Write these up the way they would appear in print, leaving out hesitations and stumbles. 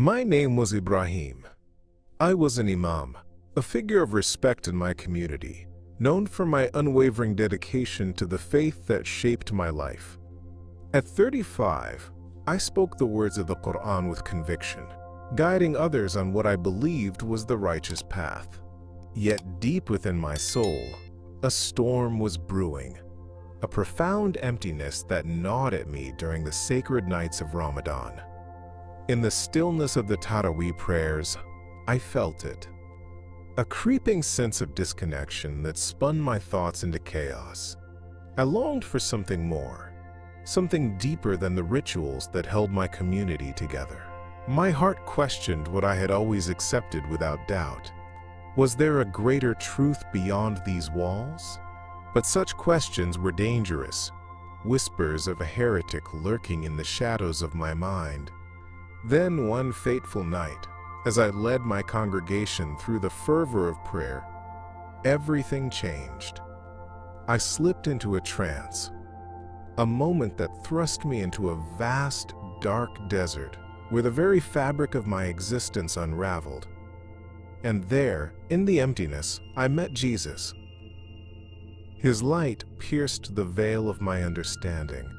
My name was Ibrahim. I was an Imam, a figure of respect in my community, known for my unwavering dedication to the faith that shaped my life. At 35, I spoke the words of the Quran with conviction, guiding others on what I believed was the righteous path. Yet deep within my soul, a storm was brewing, a profound emptiness that gnawed at me during the sacred nights of Ramadan. In the stillness of the Taraweeh prayers, I felt it. A creeping sense of disconnection that spun my thoughts into chaos. I longed for something more, something deeper than the rituals that held my community together. My heart questioned what I had always accepted without doubt. Was there a greater truth beyond these walls? But such questions were dangerous, whispers of a heretic lurking in the shadows of my mind. Then one fateful night, as I led my congregation through the fervor of prayer, everything changed. I slipped into a trance, a moment that thrust me into a vast, dark desert where the very fabric of my existence unraveled. And there, in the emptiness, I met Jesus. His light pierced the veil of my understanding,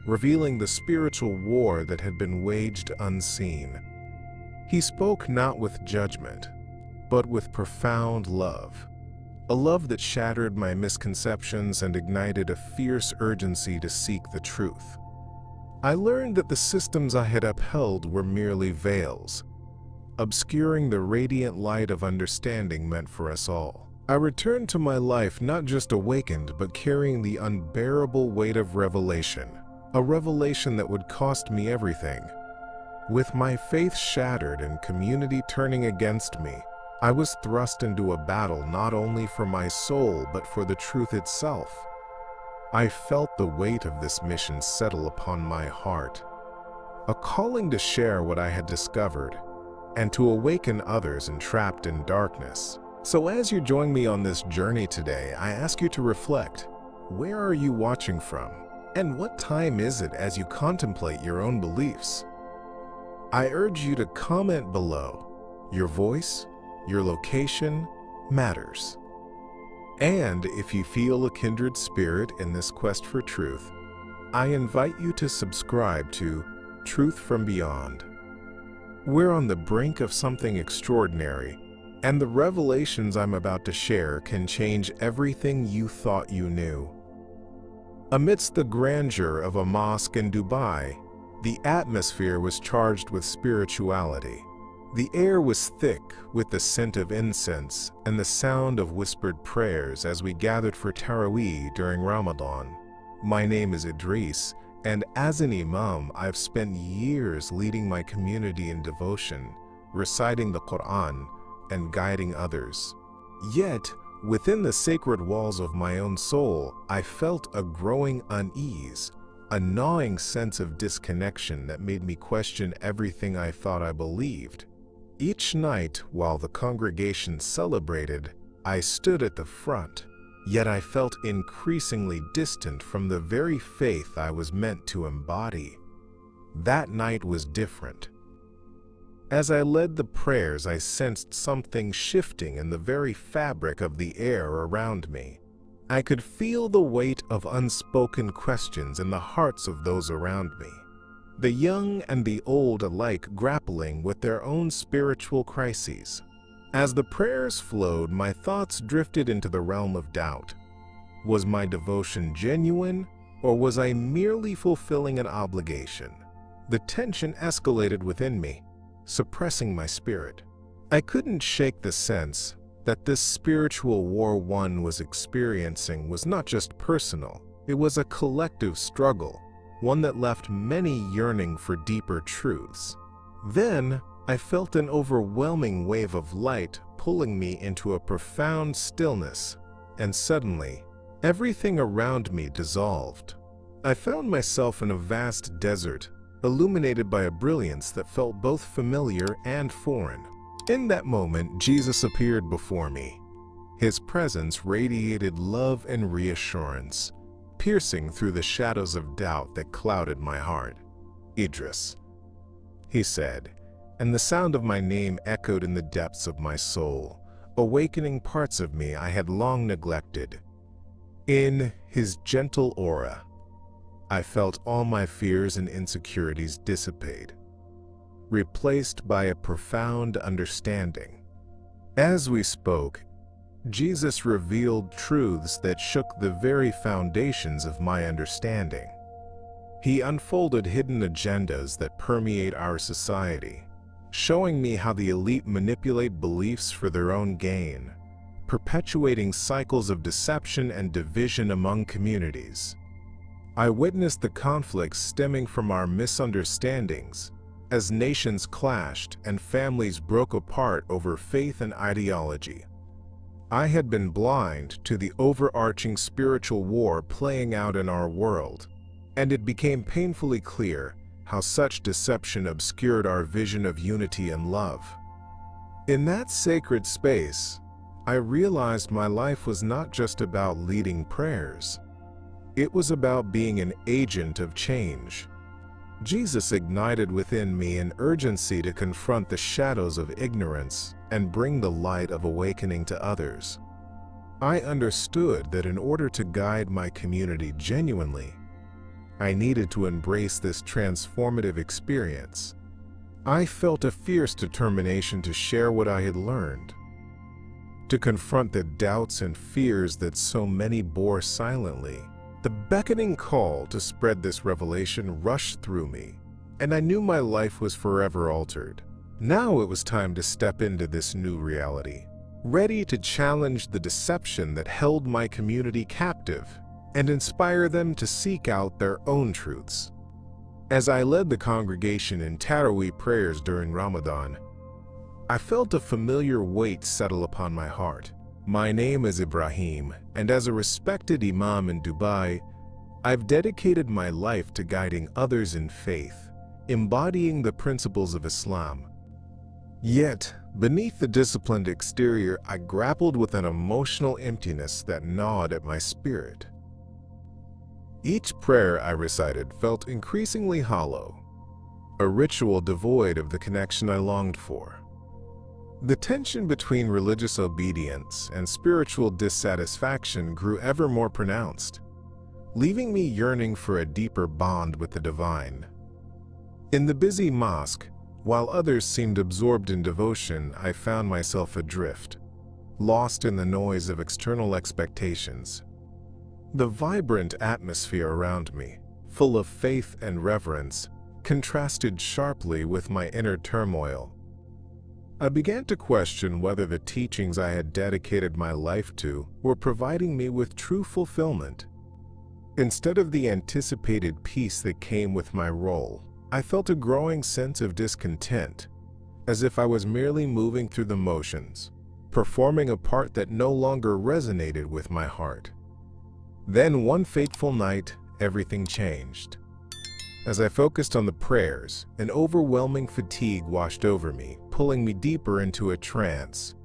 revealing the spiritual war that had been waged unseen. He spoke not with judgment, but with profound love, a love that shattered my misconceptions and ignited a fierce urgency to seek the truth. I learned that the systems I had upheld were merely veils, obscuring the radiant light of understanding meant for us all. I returned to my life not just awakened, but carrying the unbearable weight of revelation, a revelation that would cost me everything. With my faith shattered and community turning against me, I was thrust into a battle not only for my soul but for the truth itself. I felt the weight of this mission settle upon my heart, a calling to share what I had discovered and to awaken others entrapped in darkness. So as you join me on this journey today, I ask you to reflect. Where are you watching from? And what time is it as you contemplate your own beliefs? I urge you to comment below. Your voice, your location matters. And if you feel a kindred spirit in this quest for truth, I invite you to subscribe to Truth from Beyond. We're on the brink of something extraordinary, and the revelations I'm about to share can change everything you thought you knew. Amidst the grandeur of a mosque in Dubai, the atmosphere was charged with spirituality. The air was thick with the scent of incense and the sound of whispered prayers as we gathered for Taraweeh during Ramadan. My name is Idris, and as an Imam, I've spent years leading my community in devotion, reciting the Quran, and guiding others. Yet, within the sacred walls of my own soul, I felt a growing unease, a gnawing sense of disconnection that made me question everything I thought I believed. Each night, while the congregation celebrated, I stood at the front, yet I felt increasingly distant from the very faith I was meant to embody. That night was different. As I led the prayers, I sensed something shifting in the very fabric of the air around me. I could feel the weight of unspoken questions in the hearts of those around me, the young and the old alike grappling with their own spiritual crises. As the prayers flowed, my thoughts drifted into the realm of doubt. Was my devotion genuine, or was I merely fulfilling an obligation? The tension escalated within me, suppressing my spirit. I couldn't shake the sense that this spiritual war one was experiencing was not just personal, it was a collective struggle, one that left many yearning for deeper truths. Then, I felt an overwhelming wave of light pulling me into a profound stillness, and suddenly, everything around me dissolved. I found myself in a vast desert, illuminated by a brilliance that felt both familiar and foreign. In that moment, Jesus appeared before me. His presence radiated love and reassurance, piercing through the shadows of doubt that clouded my heart. "Idris," he said, and the sound of my name echoed in the depths of my soul, awakening parts of me I had long neglected. In his gentle aura, I felt all my fears and insecurities dissipate, replaced by a profound understanding. As we spoke, Jesus revealed truths that shook the very foundations of my understanding. He unfolded hidden agendas that permeate our society, showing me how the elite manipulate beliefs for their own gain, perpetuating cycles of deception and division among communities. I witnessed the conflicts stemming from our misunderstandings, as nations clashed and families broke apart over faith and ideology. I had been blind to the overarching spiritual war playing out in our world, and it became painfully clear how such deception obscured our vision of unity and love. In that sacred space, I realized my life was not just about leading prayers. It was about being an agent of change. Jesus ignited within me an urgency to confront the shadows of ignorance and bring the light of awakening to others. I understood that in order to guide my community genuinely, I needed to embrace this transformative experience. I felt a fierce determination to share what I had learned, to confront the doubts and fears that so many bore silently. The beckoning call to spread this revelation rushed through me, and I knew my life was forever altered. Now it was time to step into this new reality, ready to challenge the deception that held my community captive and inspire them to seek out their own truths. As I led the congregation in Taraweeh prayers during Ramadan, I felt a familiar weight settle upon my heart. My name is Ibrahim, and as a respected Imam in Dubai, I've dedicated my life to guiding others in faith, embodying the principles of Islam. Yet, beneath the disciplined exterior, I grappled with an emotional emptiness that gnawed at my spirit. Each prayer I recited felt increasingly hollow, a ritual devoid of the connection I longed for. The tension between religious obedience and spiritual dissatisfaction grew ever more pronounced, leaving me yearning for a deeper bond with the divine. In the busy mosque, while others seemed absorbed in devotion, I found myself adrift, lost in the noise of external expectations. The vibrant atmosphere around me, full of faith and reverence, contrasted sharply with my inner turmoil. I began to question whether the teachings I had dedicated my life to were providing me with true fulfillment. Instead of the anticipated peace that came with my role, I felt a growing sense of discontent, as if I was merely moving through the motions, performing a part that no longer resonated with my heart. Then one fateful night, everything changed. As I focused on the prayers, an overwhelming fatigue washed over me, pulling me deeper into a trance.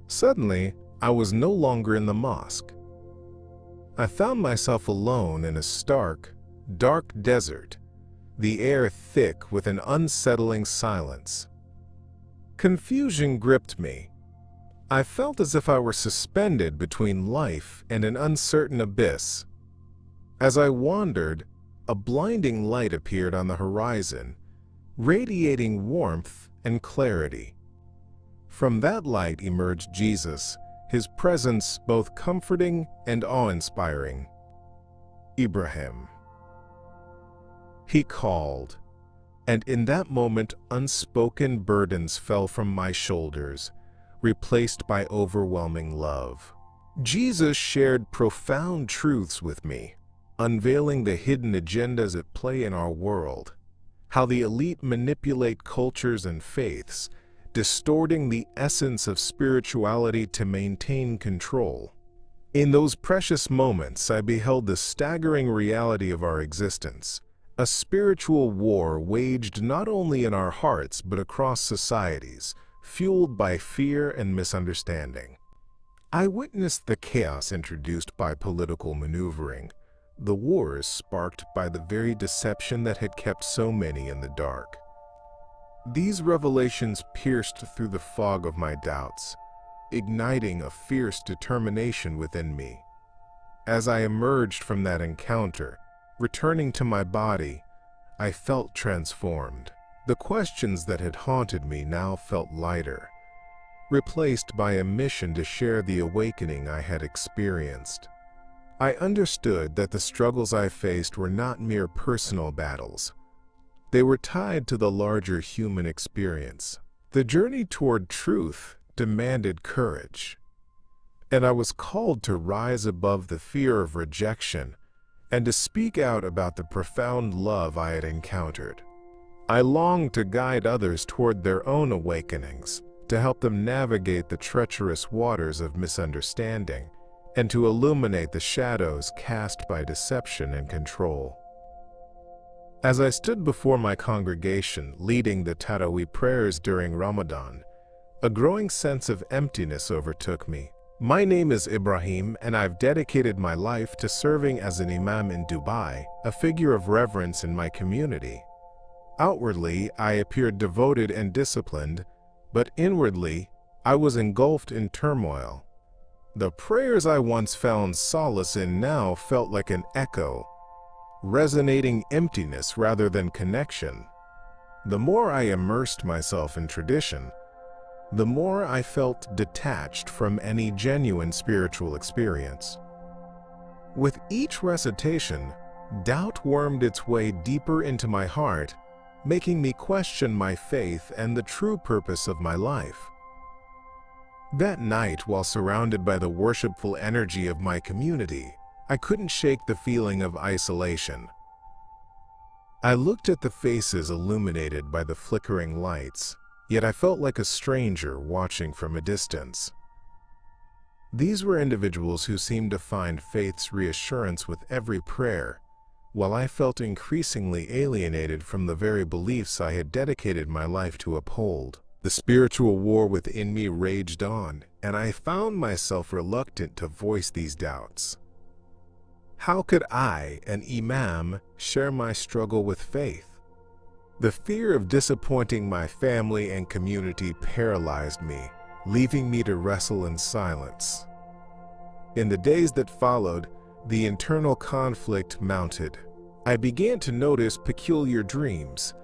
Suddenly, I was no longer in the mosque. I found myself alone in a stark, dark desert, the air thick with an unsettling silence. Confusion gripped me. I felt as if I were suspended between life and an uncertain abyss. As I wandered, a blinding light appeared on the horizon, radiating warmth and clarity. From that light emerged Jesus, his presence both comforting and awe-inspiring. Ibrahim. He called, and in that moment unspoken burdens fell from my shoulders, replaced by overwhelming love. Jesus shared profound truths with me, unveiling the hidden agendas at play in our world, how the elite manipulate cultures and faiths, distorting the essence of spirituality to maintain control. In those precious moments, I beheld the staggering reality of our existence, a spiritual war waged not only in our hearts but across societies, fueled by fear and misunderstanding. I witnessed the chaos introduced by political maneuvering, the wars sparked by the very deception that had kept so many in the dark. These revelations pierced through the fog of my doubts, igniting a fierce determination within me. As I emerged from that encounter, returning to my body, I felt transformed. The questions that had haunted me now felt lighter, replaced by a mission to share the awakening I had experienced. I understood that the struggles I faced were not mere personal battles. They were tied to the larger human experience. The journey toward truth demanded courage, and I was called to rise above the fear of rejection and to speak out about the profound love I had encountered. I longed to guide others toward their own awakenings, to help them navigate the treacherous waters of misunderstanding, and to illuminate the shadows cast by deception and control. As I stood before my congregation leading the Taraweeh prayers during Ramadan, a growing sense of emptiness overtook me. My name is Ibrahim, and I've dedicated my life to serving as an Imam in Dubai, a figure of reverence in my community. Outwardly, I appeared devoted and disciplined, but inwardly, I was engulfed in turmoil. The prayers I once found solace in now felt like an echo, resonating emptiness rather than connection. The more I immersed myself in tradition, the more I felt detached from any genuine spiritual experience. With each recitation, doubt wormed its way deeper into my heart, making me question my faith and the true purpose of my life. That night, while surrounded by the worshipful energy of my community, I couldn't shake the feeling of isolation. I looked at the faces illuminated by the flickering lights, yet I felt like a stranger watching from a distance. These were individuals who seemed to find faith's reassurance with every prayer, while I felt increasingly alienated from the very beliefs I had dedicated my life to uphold. The spiritual war within me raged on, and I found myself reluctant to voice these doubts. How could I, an Imam, share my struggle with faith? The fear of disappointing my family and community paralyzed me, leaving me to wrestle in silence. In the days that followed, the internal conflict mounted. I began to notice peculiar dreams,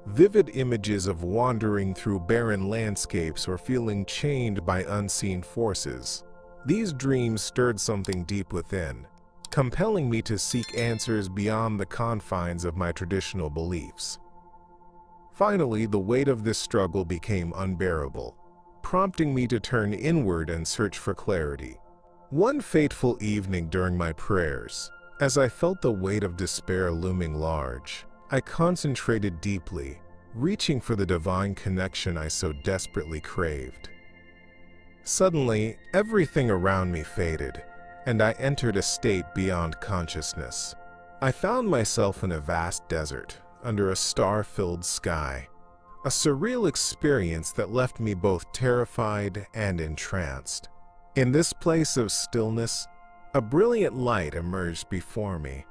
vivid images of wandering through barren landscapes or feeling chained by unseen forces. These dreams stirred something deep within, compelling me to seek answers beyond the confines of my traditional beliefs. Finally, the weight of this struggle became unbearable, prompting me to turn inward and search for clarity. One fateful evening during my prayers, as I felt the weight of despair looming large, I concentrated deeply, reaching for the divine connection I so desperately craved. Suddenly, everything around me faded, and I entered a state beyond consciousness. I found myself in a vast desert, under a star-filled sky, a surreal experience that left me both terrified and entranced. In this place of stillness, a brilliant light emerged before me,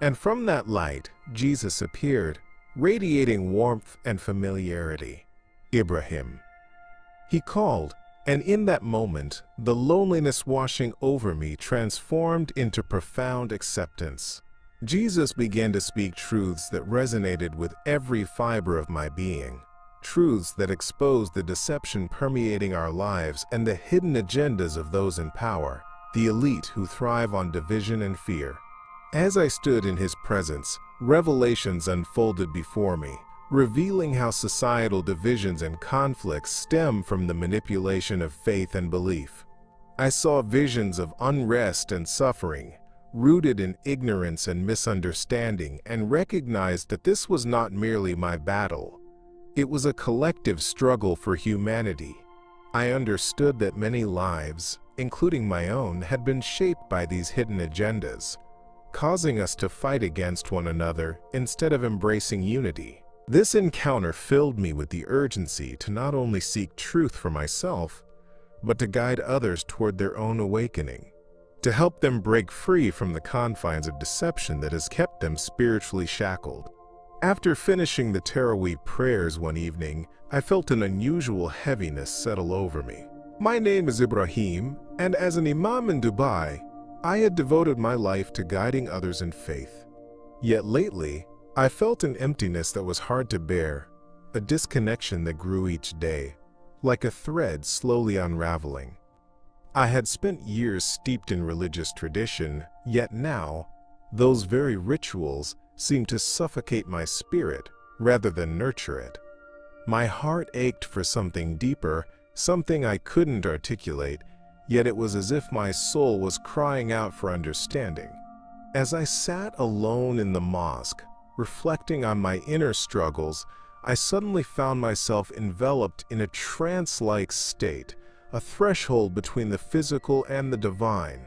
and from that light, Jesus appeared, radiating warmth and familiarity. Ibrahim. He called, and in that moment, the loneliness washing over me transformed into profound acceptance. Jesus began to speak truths that resonated with every fiber of my being, truths that exposed the deception permeating our lives and the hidden agendas of those in power, the elite who thrive on division and fear. As I stood in his presence, revelations unfolded before me, revealing how societal divisions and conflicts stem from the manipulation of faith and belief. I saw visions of unrest and suffering, rooted in ignorance and misunderstanding, and recognized that this was not merely my battle. It was a collective struggle for humanity. I understood that many lives, including my own, had been shaped by these hidden agendas, causing us to fight against one another instead of embracing unity. This encounter filled me with the urgency to not only seek truth for myself, but to guide others toward their own awakening, to help them break free from the confines of deception that has kept them spiritually shackled. After finishing the Taraweeh prayers one evening, I felt an unusual heaviness settle over me. My name is Ibrahim, and as an Imam in Dubai, I had devoted my life to guiding others in faith. Yet lately, I felt an emptiness that was hard to bear, a disconnection that grew each day, like a thread slowly unraveling. I had spent years steeped in religious tradition, yet now, those very rituals seemed to suffocate my spirit rather than nurture it. My heart ached for something deeper, something I couldn't articulate, yet it was as if my soul was crying out for understanding. As I sat alone in the mosque, reflecting on my inner struggles, I suddenly found myself enveloped in a trance-like state, a threshold between the physical and the divine.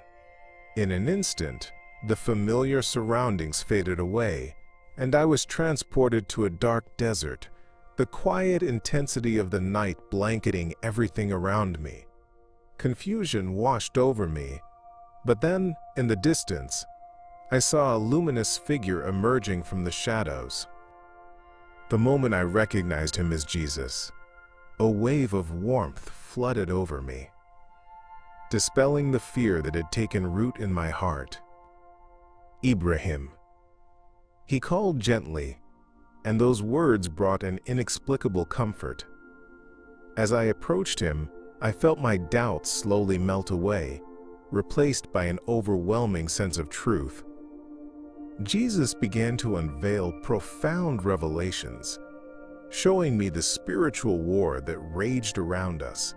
In an instant, the familiar surroundings faded away, and I was transported to a dark desert, the quiet intensity of the night blanketing everything around me. Confusion washed over me, but then, in the distance, I saw a luminous figure emerging from the shadows. The moment I recognized him as Jesus, a wave of warmth flooded over me, dispelling the fear that had taken root in my heart. Ibrahim. He called gently, and those words brought an inexplicable comfort. As I approached him, I felt my doubts slowly melt away, replaced by an overwhelming sense of truth. Jesus began to unveil profound revelations, showing me the spiritual war that raged around us,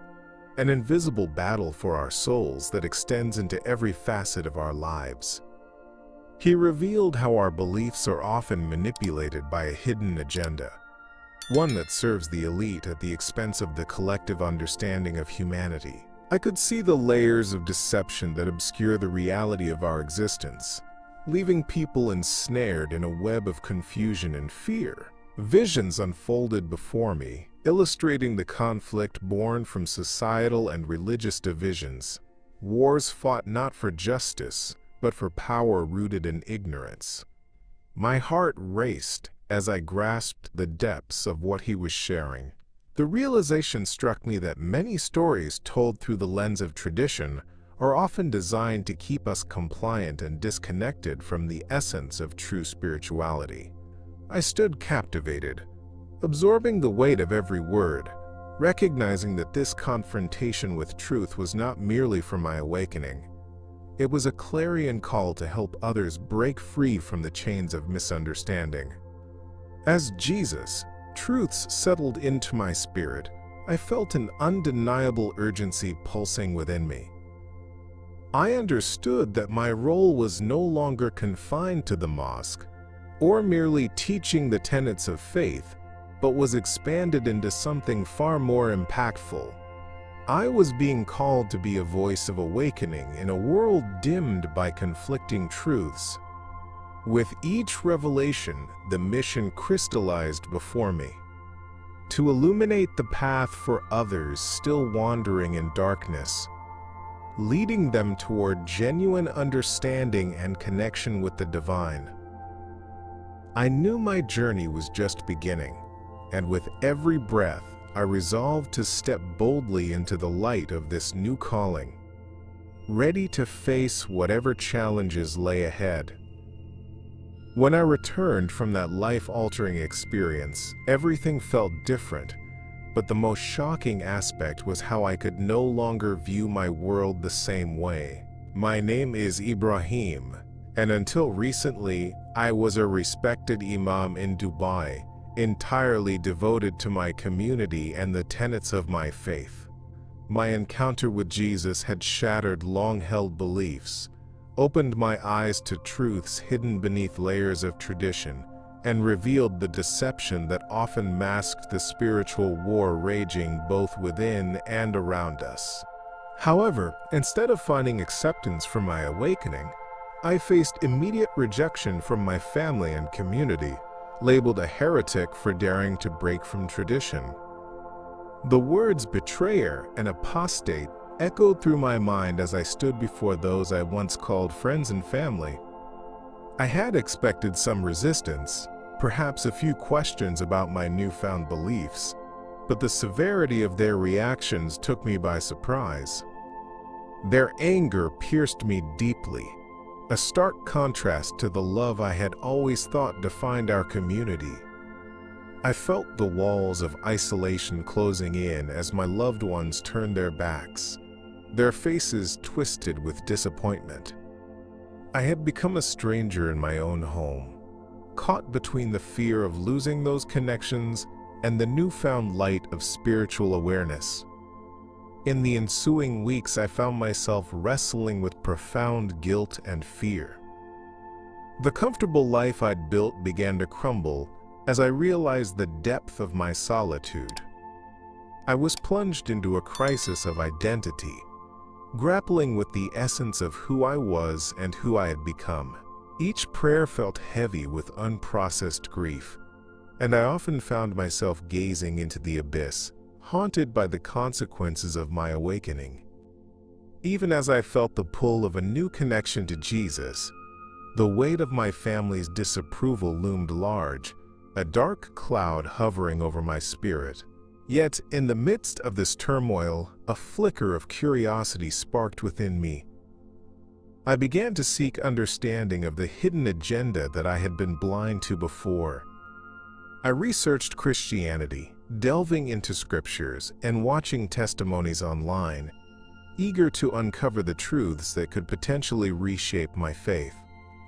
an invisible battle for our souls that extends into every facet of our lives. He revealed how our beliefs are often manipulated by a hidden agenda, one that serves the elite at the expense of the collective understanding of humanity. I could see the layers of deception that obscure the reality of our existence, leaving people ensnared in a web of confusion and fear. Visions unfolded before me, illustrating the conflict born from societal and religious divisions. Wars fought not for justice, but for power rooted in ignorance. My heart raced as I grasped the depths of what he was sharing. The realization struck me that many stories told through the lens of tradition are often designed to keep us compliant and disconnected from the essence of true spirituality. I stood captivated, absorbing the weight of every word, recognizing that this confrontation with truth was not merely for my awakening. It was a clarion call to help others break free from the chains of misunderstanding. As Jesus, truths settled into my spirit, I felt an undeniable urgency pulsing within me. I understood that my role was no longer confined to the mosque, or merely teaching the tenets of faith, but was expanded into something far more impactful. I was being called to be a voice of awakening in a world dimmed by conflicting truths. With each revelation, the mission crystallized before me. To illuminate the path for others still wandering in darkness, leading them toward genuine understanding and connection with the divine. I knew my journey was just beginning, and with every breath, I resolved to step boldly into the light of this new calling, ready to face whatever challenges lay ahead. When I returned from that life-altering experience, everything felt different, but the most shocking aspect was how I could no longer view my world the same way. My name is Ibrahim, and until recently, I was a respected Imam in Dubai, entirely devoted to my community and the tenets of my faith. My encounter with Jesus had shattered long-held beliefs, opened my eyes to truths hidden beneath layers of tradition, and revealed the deception that often masked the spiritual war raging both within and around us. However, instead of finding acceptance for my awakening, I faced immediate rejection from my family and community, labeled a heretic for daring to break from tradition. The words betrayer and apostate echoed through my mind as I stood before those I once called friends and family. I had expected some resistance, perhaps a few questions about my newfound beliefs, but the severity of their reactions took me by surprise. Their anger pierced me deeply, a stark contrast to the love I had always thought defined our community. I felt the walls of isolation closing in as my loved ones turned their backs, their faces twisted with disappointment. I had become a stranger in my own home, caught between the fear of losing those connections and the newfound light of spiritual awareness. In the ensuing weeks, I found myself wrestling with profound guilt and fear. The comfortable life I'd built began to crumble as I realized the depth of my solitude. I was plunged into a crisis of identity, grappling with the essence of who I was and who I had become. Each prayer felt heavy with unprocessed grief, and I often found myself gazing into the abyss, haunted by the consequences of my awakening. Even as I felt the pull of a new connection to Jesus, the weight of my family's disapproval loomed large, a dark cloud hovering over my spirit. Yet, in the midst of this turmoil, a flicker of curiosity sparked within me. I began to seek understanding of the hidden agenda that I had been blind to before. I researched Christianity, delving into scriptures and watching testimonies online, eager to uncover the truths that could potentially reshape my faith.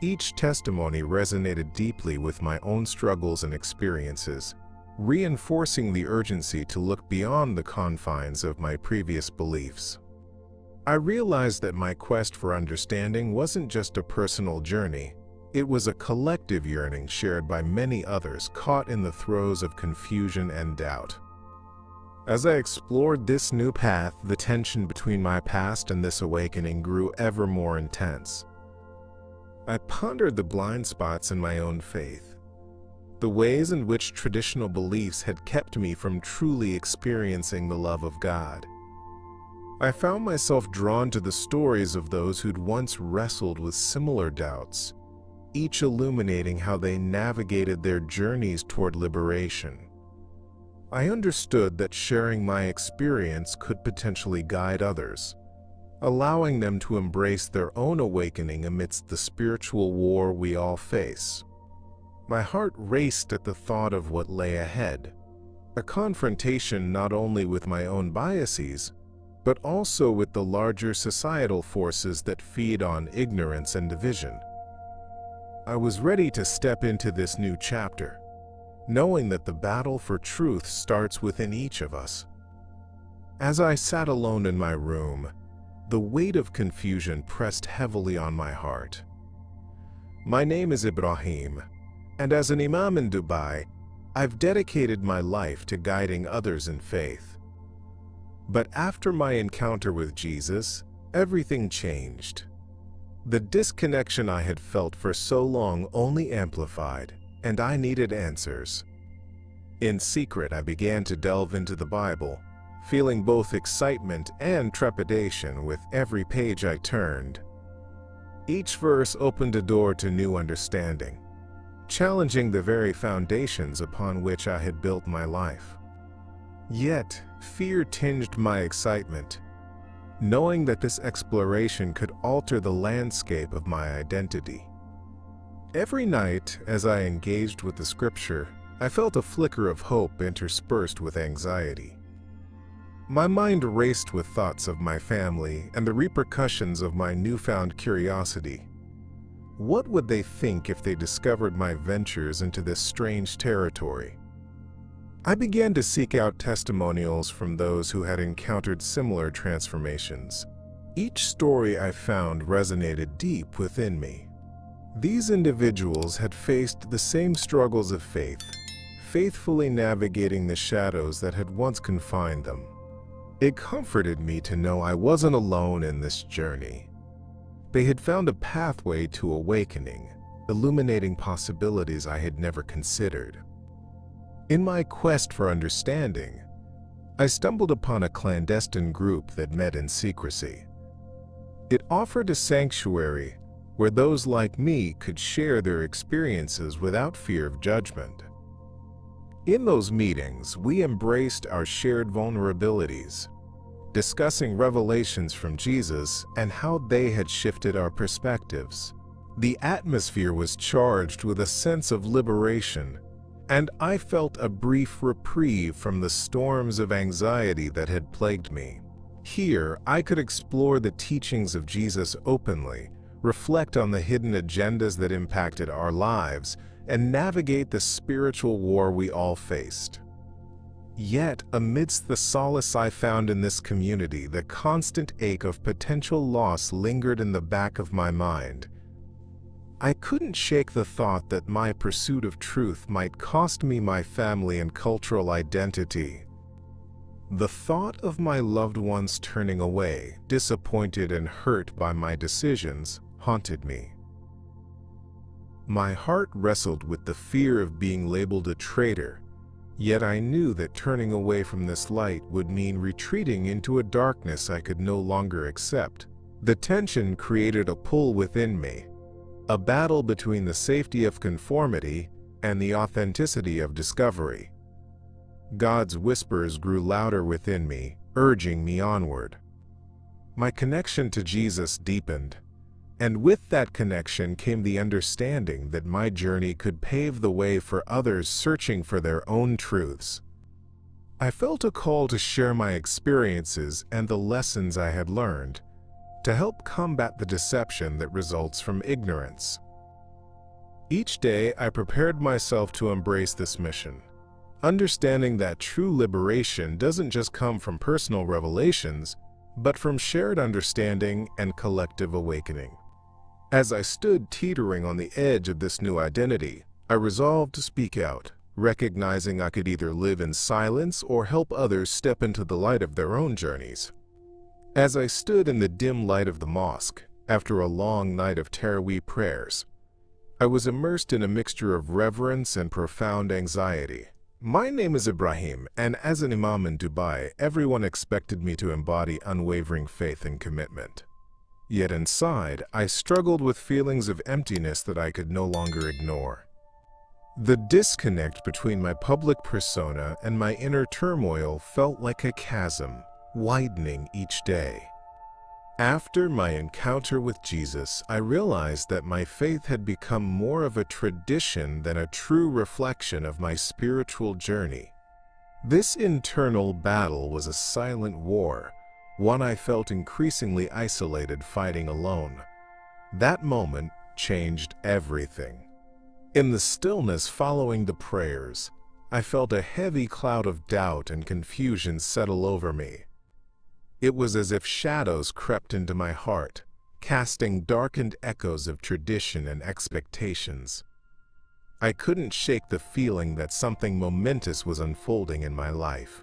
Each testimony resonated deeply with my own struggles and experiences, reinforcing the urgency to look beyond the confines of my previous beliefs. I realized that my quest for understanding wasn't just a personal journey. It was a collective yearning shared by many others caught in the throes of confusion and doubt. As I explored this new path, the tension between my past and this awakening grew ever more intense. I pondered the blind spots in my own faith, the ways in which traditional beliefs had kept me from truly experiencing the love of God. I found myself drawn to the stories of those who'd once wrestled with similar doubts, each illuminating how they navigated their journeys toward liberation. I understood that sharing my experience could potentially guide others, allowing them to embrace their own awakening amidst the spiritual war we all face. My heart raced at the thought of what lay ahead, a confrontation not only with my own biases, but also with the larger societal forces that feed on ignorance and division. I was ready to step into this new chapter, knowing that the battle for truth starts within each of us. As I sat alone in my room, the weight of confusion pressed heavily on my heart. My name is Ibrahim, and as an Imam in Dubai, I've dedicated my life to guiding others in faith. But after my encounter with Jesus, everything changed. The disconnection I had felt for so long only amplified, and I needed answers. In secret, I began to delve into the Bible, feeling both excitement and trepidation with every page I turned. Each verse opened a door to new understanding, challenging the very foundations upon which I had built my life. Yet, fear tinged my excitement, knowing that this exploration could alter the landscape of my identity. Every night, as I engaged with the scripture, I felt a flicker of hope interspersed with anxiety. My mind raced with thoughts of my family and the repercussions of my newfound curiosity. What would they think if they discovered my ventures into this strange territory? I began to seek out testimonials from those who had encountered similar transformations. Each story I found resonated deep within me. These individuals had faced the same struggles of faith, faithfully navigating the shadows that had once confined them. It comforted me to know I wasn't alone in this journey. They had found a pathway to awakening, illuminating possibilities I had never considered. In my quest for understanding, I stumbled upon a clandestine group that met in secrecy. It offered a sanctuary, where those like me could share their experiences without fear of judgment. In those meetings, we embraced our shared vulnerabilities, discussing revelations from Jesus and how they had shifted our perspectives. The atmosphere was charged with a sense of liberation, and I felt a brief reprieve from the storms of anxiety that had plagued me. Here, I could explore the teachings of Jesus openly, reflect on the hidden agendas that impacted our lives, and navigate the spiritual war we all faced. Yet, amidst the solace I found in this community, the constant ache of potential loss lingered in the back of my mind. I couldn't shake the thought that my pursuit of truth might cost me my family and cultural identity. The thought of my loved ones turning away, disappointed and hurt by my decisions, haunted me. My heart wrestled with the fear of being labeled a traitor, yet I knew that turning away from this light would mean retreating into a darkness I could no longer accept. The tension created a pull within me, a battle between the safety of conformity and the authenticity of discovery. God's whispers grew louder within me, urging me onward. My connection to Jesus deepened, and with that connection came the understanding that my journey could pave the way for others searching for their own truths. I felt a call to share my experiences and the lessons I had learned, to help combat the deception that results from ignorance. Each day I prepared myself to embrace this mission, understanding that true liberation doesn't just come from personal revelations, but from shared understanding and collective awakening. As I stood teetering on the edge of this new identity, I resolved to speak out, recognizing I could either live in silence or help others step into the light of their own journeys. As I stood in the dim light of the mosque, after a long night of Taraweeh prayers, I was immersed in a mixture of reverence and profound anxiety. My name is Ibrahim, and as an Imam in Dubai, everyone expected me to embody unwavering faith and commitment. Yet inside, I struggled with feelings of emptiness that I could no longer ignore. The disconnect between my public persona and my inner turmoil felt like a chasm, widening each day. After my encounter with Jesus, I realized that my faith had become more of a tradition than a true reflection of my spiritual journey. This internal battle was a silent war, one I felt increasingly isolated fighting alone. That moment changed everything. In the stillness following the prayers, I felt a heavy cloud of doubt and confusion settle over me. It was as if shadows crept into my heart, casting darkened echoes of tradition and expectations. I couldn't shake the feeling that something momentous was unfolding in my life.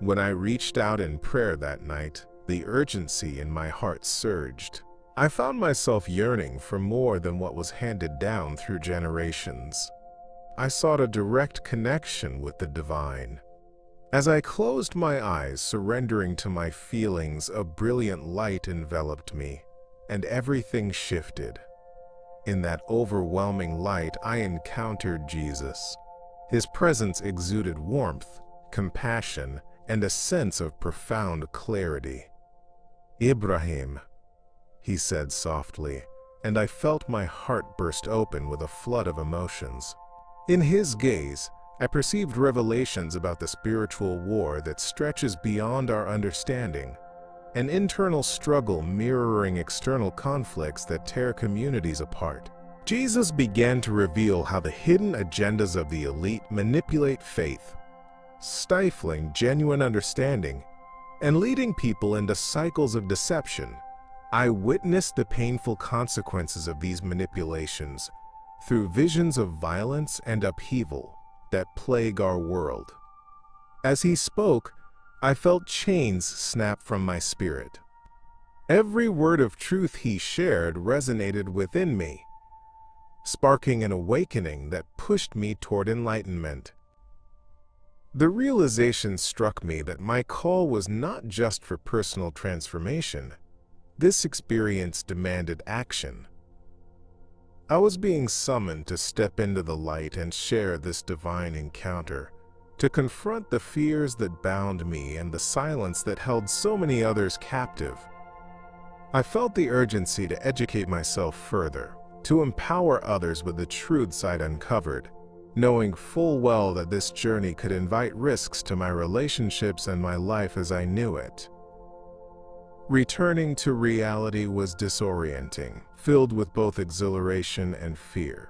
When I reached out in prayer that night, the urgency in my heart surged. I found myself yearning for more than what was handed down through generations. I sought a direct connection with the divine. As I closed my eyes, surrendering to my feelings, a brilliant light enveloped me, and everything shifted. In that overwhelming light, I encountered Jesus. His presence exuded warmth, compassion, and a sense of profound clarity. "Ibrahim," he said softly, and I felt my heart burst open with a flood of emotions. In his gaze, I perceived revelations about the spiritual war that stretches beyond our understanding, an internal struggle mirroring external conflicts that tear communities apart. Jesus began to reveal how the hidden agendas of the elite manipulate faith, stifling genuine understanding and leading people into cycles of deception. I witnessed the painful consequences of these manipulations through visions of violence and upheaval that plague our world. As he spoke, I felt chains snap from my spirit. Every word of truth he shared resonated within me, sparking an awakening that pushed me toward enlightenment. The realization struck me that my call was not just for personal transformation. This experience demanded action. I was being summoned to step into the light and share this divine encounter, to confront the fears that bound me and the silence that held so many others captive. I felt the urgency to educate myself further, to empower others with the truths I'd uncovered, knowing full well that this journey could invite risks to my relationships and my life as I knew it. Returning to reality was disorienting, filled with both exhilaration and fear.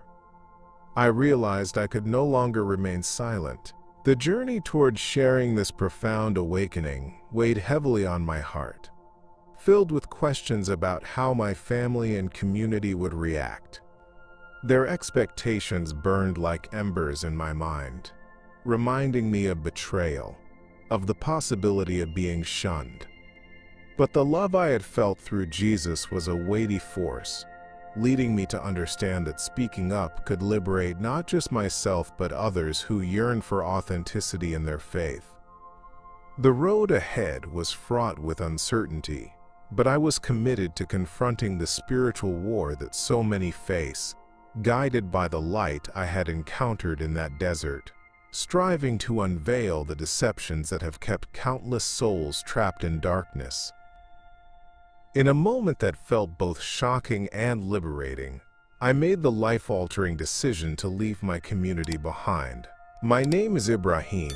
I realized I could no longer remain silent. The journey toward sharing this profound awakening weighed heavily on my heart, filled with questions about how my family and community would react. Their expectations burned like embers in my mind, reminding me of betrayal, of the possibility of being shunned. But the love I had felt through Jesus was a weighty force, leading me to understand that speaking up could liberate not just myself but others who yearned for authenticity in their faith. The road ahead was fraught with uncertainty, but I was committed to confronting the spiritual war that so many face, guided by the light I had encountered in that desert, striving to unveil the deceptions that have kept countless souls trapped in darkness. In a moment that felt both shocking and liberating, I made the life-altering decision to leave my community behind. My name is Ibrahim,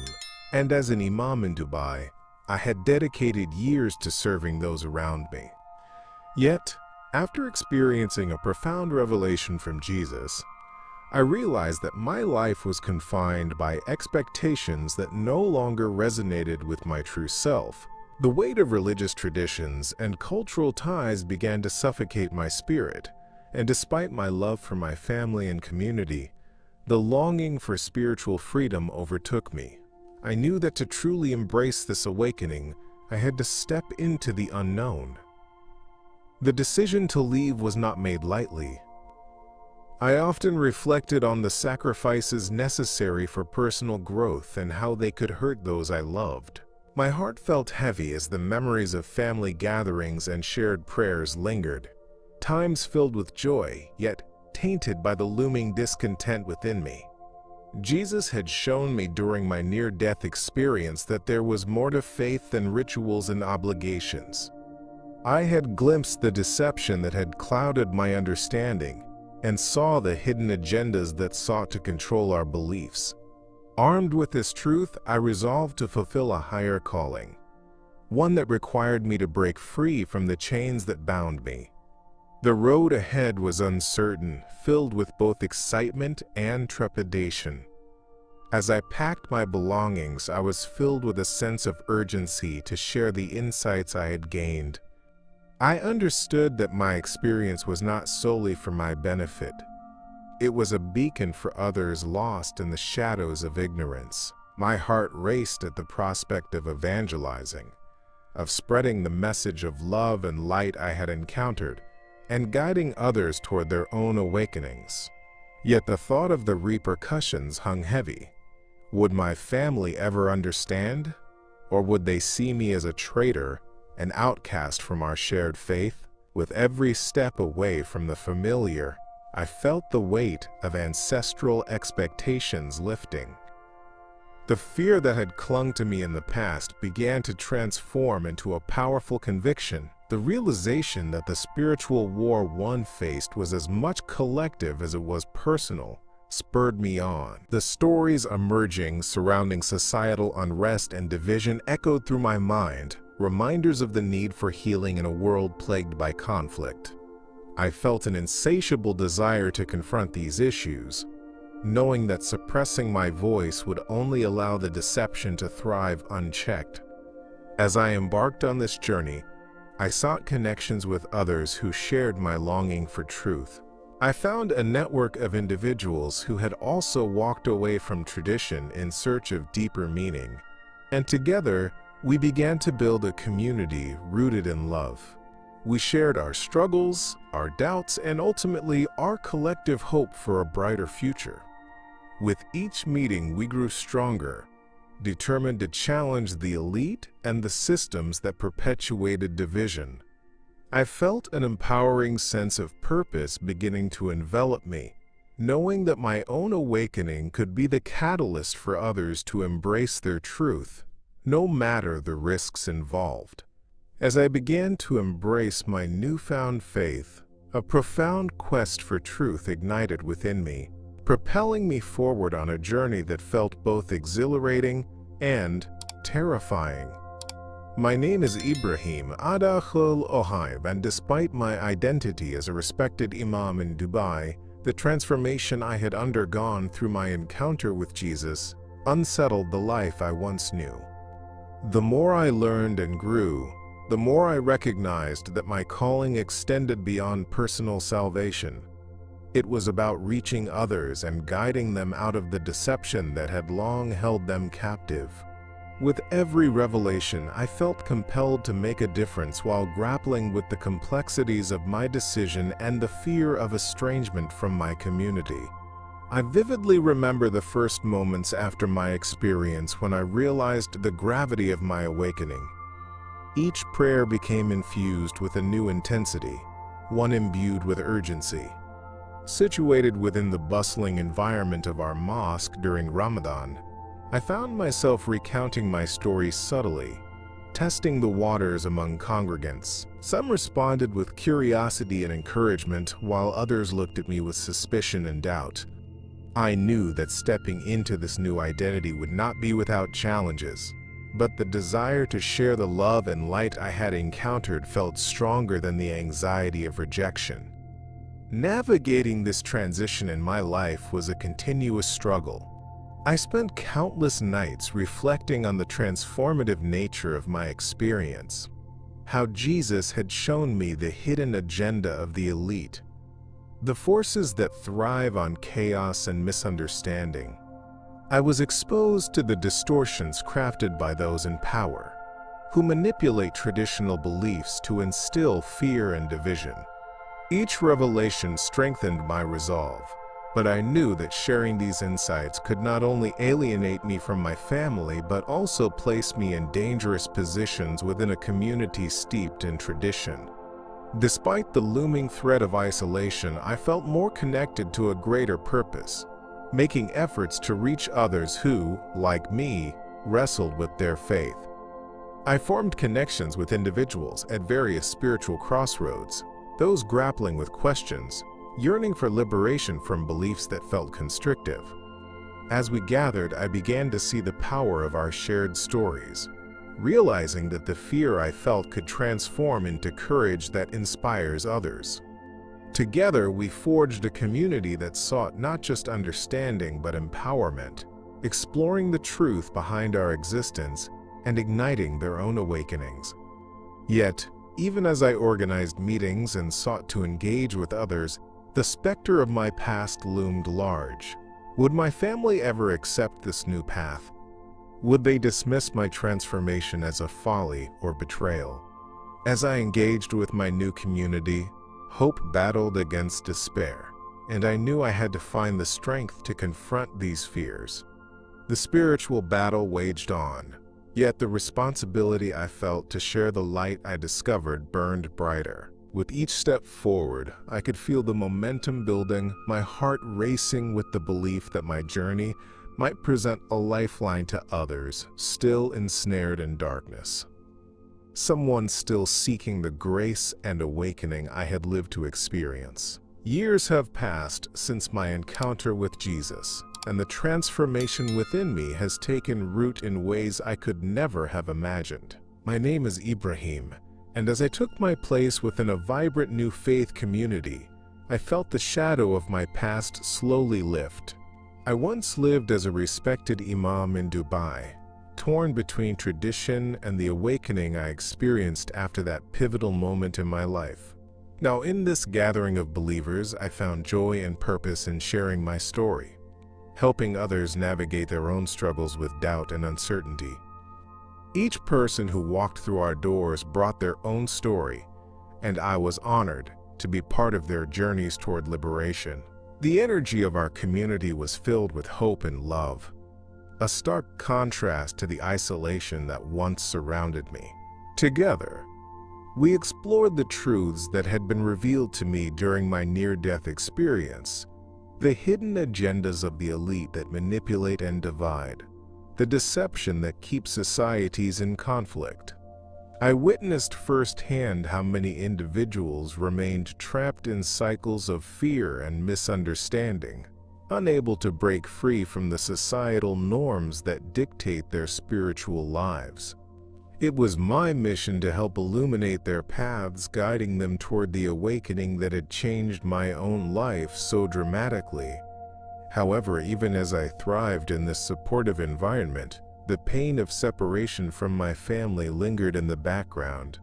and as an Imam in Dubai, I had dedicated years to serving those around me. Yet, after experiencing a profound revelation from Jesus, I realized that my life was confined by expectations that no longer resonated with my true self. The weight of religious traditions and cultural ties began to suffocate my spirit, and despite my love for my family and community, the longing for spiritual freedom overtook me. I knew that to truly embrace this awakening, I had to step into the unknown. The decision to leave was not made lightly. I often reflected on the sacrifices necessary for personal growth and how they could hurt those I loved. My heart felt heavy as the memories of family gatherings and shared prayers lingered, times filled with joy, yet tainted by the looming discontent within me. Jesus had shown me during my near-death experience that there was more to faith than rituals and obligations. I had glimpsed the deception that had clouded my understanding and saw the hidden agendas that sought to control our beliefs. Armed with this truth, I resolved to fulfill a higher calling, one that required me to break free from the chains that bound me. The road ahead was uncertain, filled with both excitement and trepidation. As I packed my belongings, I was filled with a sense of urgency to share the insights I had gained. I understood that my experience was not solely for my benefit. It was a beacon for others lost in the shadows of ignorance. My heart raced at the prospect of evangelizing, of spreading the message of love and light I had encountered, and guiding others toward their own awakenings. Yet the thought of the repercussions hung heavy. Would my family ever understand? Or would they see me as a traitor, an outcast from our shared faith? With every step away from the familiar, I felt the weight of ancestral expectations lifting. The fear that had clung to me in the past began to transform into a powerful conviction. The realization that the spiritual war one faced was as much collective as it was personal spurred me on. The stories emerging surrounding societal unrest and division echoed through my mind, reminders of the need for healing in a world plagued by conflict. I felt an insatiable desire to confront these issues, knowing that suppressing my voice would only allow the deception to thrive unchecked. As I embarked on this journey, I sought connections with others who shared my longing for truth. I found a network of individuals who had also walked away from tradition in search of deeper meaning, and together we began to build a community rooted in love. We shared our struggles, our doubts, and ultimately our collective hope for a brighter future. With each meeting, we grew stronger, determined to challenge the elite and the systems that perpetuated division. I felt an empowering sense of purpose beginning to envelop me, knowing that my own awakening could be the catalyst for others to embrace their truth, no matter the risks involved. As I began to embrace my newfound faith, a profound quest for truth ignited within me, propelling me forward on a journey that felt both exhilarating and terrifying. My name is Ibrahim Adachul Ohaib, and despite my identity as a respected Imam in Dubai, the transformation I had undergone through my encounter with Jesus unsettled the life I once knew. The more I learned and grew, the more I recognized that my calling extended beyond personal salvation. It was about reaching others and guiding them out of the deception that had long held them captive. With every revelation, I felt compelled to make a difference while grappling with the complexities of my decision and the fear of estrangement from my community. I vividly remember the first moments after my experience when I realized the gravity of my awakening. Each prayer became infused with a new intensity, one imbued with urgency. Situated within the bustling environment of our mosque during Ramadan, I found myself recounting my story subtly, testing the waters among congregants. Some responded with curiosity and encouragement, while others looked at me with suspicion and doubt. I knew that stepping into this new identity would not be without challenges, but the desire to share the love and light I had encountered felt stronger than the anxiety of rejection. Navigating this transition in my life was a continuous struggle. I spent countless nights reflecting on the transformative nature of my experience, how Jesus had shown me the hidden agenda of the elite, the forces that thrive on chaos and misunderstanding. I was exposed to the distortions crafted by those in power, who manipulate traditional beliefs to instill fear and division. Each revelation strengthened my resolve, but I knew that sharing these insights could not only alienate me from my family but also place me in dangerous positions within a community steeped in tradition. Despite the looming threat of isolation, I felt more connected to a greater purpose, making efforts to reach others who, like me, wrestled with their faith. I formed connections with individuals at various spiritual crossroads, those grappling with questions, yearning for liberation from beliefs that felt constrictive. As we gathered, I began to see the power of our shared stories, realizing that the fear I felt could transform into courage that inspires others. Together, we forged a community that sought not just understanding but empowerment, exploring the truth behind our existence and igniting their own awakenings. Yet, even as I organized meetings and sought to engage with others, the specter of my past loomed large. Would my family ever accept this new path? Would they dismiss my transformation as a folly or betrayal? As I engaged with my new community, hope battled against despair, and I knew I had to find the strength to confront these fears. The spiritual battle waged on, yet the responsibility I felt to share the light I discovered burned brighter. With each step forward, I could feel the momentum building, my heart racing with the belief that my journey might present a lifeline to others still ensnared in darkness. Someone still seeking the grace and awakening I had lived to experience. Years have passed since my encounter with Jesus, and the transformation within me has taken root in ways I could never have imagined. My name is Ibrahim, and as I took my place within a vibrant new faith community, I felt the shadow of my past slowly lift. I once lived as a respected Imam in Dubai, torn between tradition and the awakening I experienced after that pivotal moment in my life. Now, in this gathering of believers, I found joy and purpose in sharing my story, helping others navigate their own struggles with doubt and uncertainty. Each person who walked through our doors brought their own story, and I was honored to be part of their journeys toward liberation. The energy of our community was filled with hope and love, a stark contrast to the isolation that once surrounded me. Together, We explored the truths that had been revealed to me during my near-death experience, the hidden agendas of the elite that manipulate and divide, the deception that keeps societies in conflict. I witnessed firsthand how many individuals remained trapped in cycles of fear and misunderstanding, unable to break free from the societal norms that dictate their spiritual lives. It was my mission to help illuminate their paths, guiding them toward the awakening that had changed my own life so dramatically. However, even as I thrived in this supportive environment, the pain of separation from my family lingered in the background.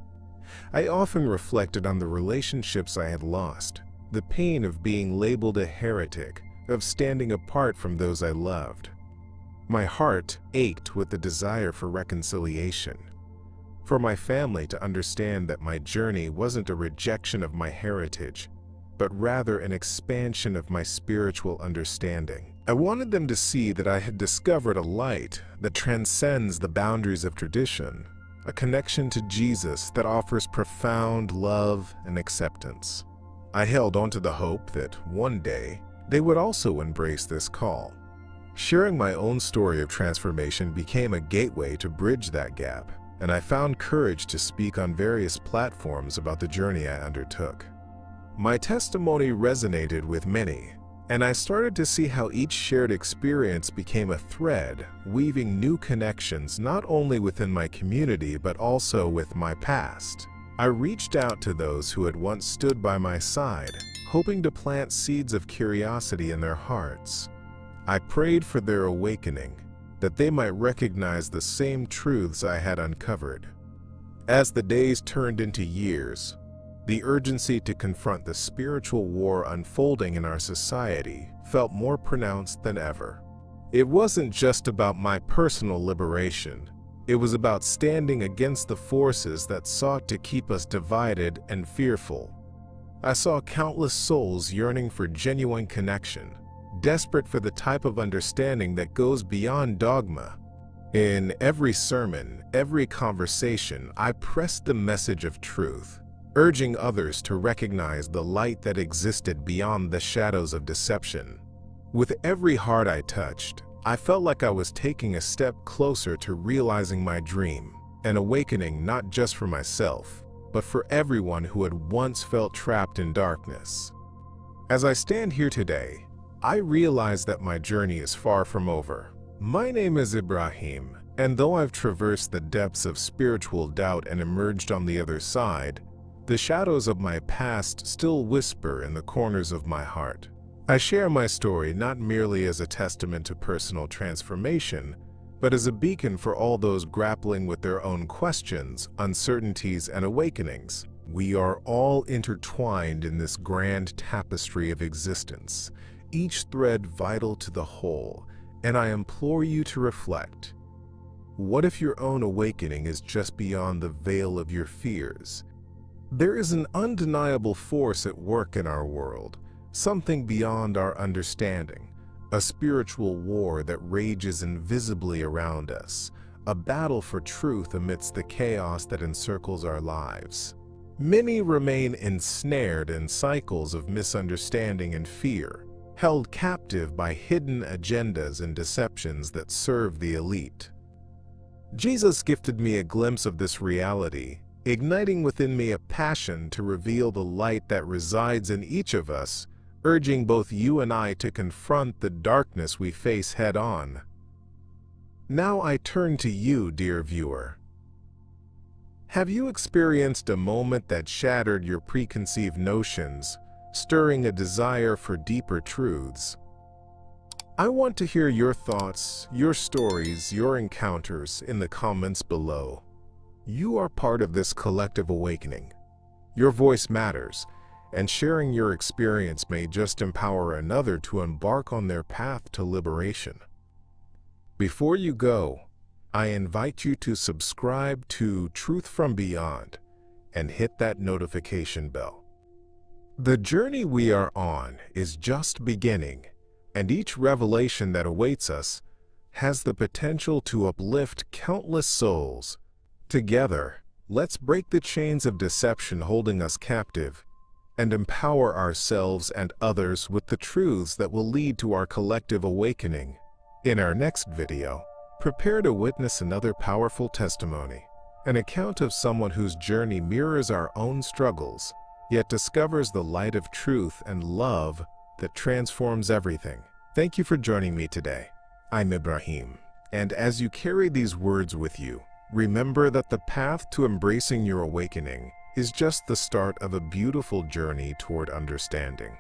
I often reflected on the relationships I had lost, the pain of being labeled a heretic, of standing apart from those I loved. My heart ached with the desire for reconciliation, for my family to understand that my journey wasn't a rejection of my heritage, but rather an expansion of my spiritual understanding. I wanted them to see that I had discovered a light that transcends the boundaries of tradition, a connection to Jesus that offers profound love and acceptance. I held on to the hope that one day they would also embrace this call. Sharing my own story of transformation became a gateway to bridge that gap, and I found courage to speak on various platforms about the journey I undertook. My testimony resonated with many, and I started to see how each shared experience became a thread, weaving new connections not only within my community but also with my past. I reached out to those who had once stood by my side, hoping to plant seeds of curiosity in their hearts. I prayed for their awakening, that they might recognize the same truths I had uncovered. As the days turned into years, the urgency to confront the spiritual war unfolding in our society felt more pronounced than ever. It wasn't just about my personal liberation. It was about standing against the forces that sought to keep us divided and fearful. I saw countless souls yearning for genuine connection, desperate for the type of understanding that goes beyond dogma. In every sermon, every conversation, I pressed the message of truth, urging others to recognize the light that existed beyond the shadows of deception. With every heart I touched, I felt like I was taking a step closer to realizing my dream, an awakening not just for myself, but for everyone who had once felt trapped in darkness. As I stand here today, I realize that my journey is far from over. My name is Ibrahim, and though I've traversed the depths of spiritual doubt and emerged on the other side, the shadows of my past still whisper in the corners of my heart. I share my story not merely as a testament to personal transformation, but as a beacon for all those grappling with their own questions, uncertainties, and awakenings. We are all intertwined in this grand tapestry of existence, each thread vital to the whole, and I implore you to reflect. What if your own awakening is just beyond the veil of your fears? There is an undeniable force at work in our world, something beyond our understanding, a spiritual war that rages invisibly around us, a battle for truth amidst the chaos that encircles our lives. Many remain ensnared in cycles of misunderstanding and fear, held captive by hidden agendas and deceptions that serve the elite. Jesus gifted me a glimpse of this reality, igniting within me a passion to reveal the light that resides in each of us, urging both you and I to confront the darkness we face head-on. Now I turn to you, dear viewer. Have you experienced a moment that shattered your preconceived notions, stirring a desire for deeper truths? I want to hear your thoughts, your stories, your encounters in the comments below. You are part of this collective awakening. Your voice matters, and sharing your experience may just empower another to embark on their path to liberation. Before you go, I invite you to subscribe to Truth from Beyond and hit that notification bell. The journey we are on is just beginning, and each revelation that awaits us has the potential to uplift countless souls. Together, Let's break the chains of deception holding us captive and empower ourselves and others with the truths that will lead to our collective awakening. In our next video, prepare to witness another powerful testimony, an account of someone whose journey mirrors our own struggles, yet discovers the light of truth and love that transforms everything. Thank you for joining me today. I'm Ibrahim, and as you carry these words with you, remember that the path to embracing your awakening is just the start of a beautiful journey toward understanding.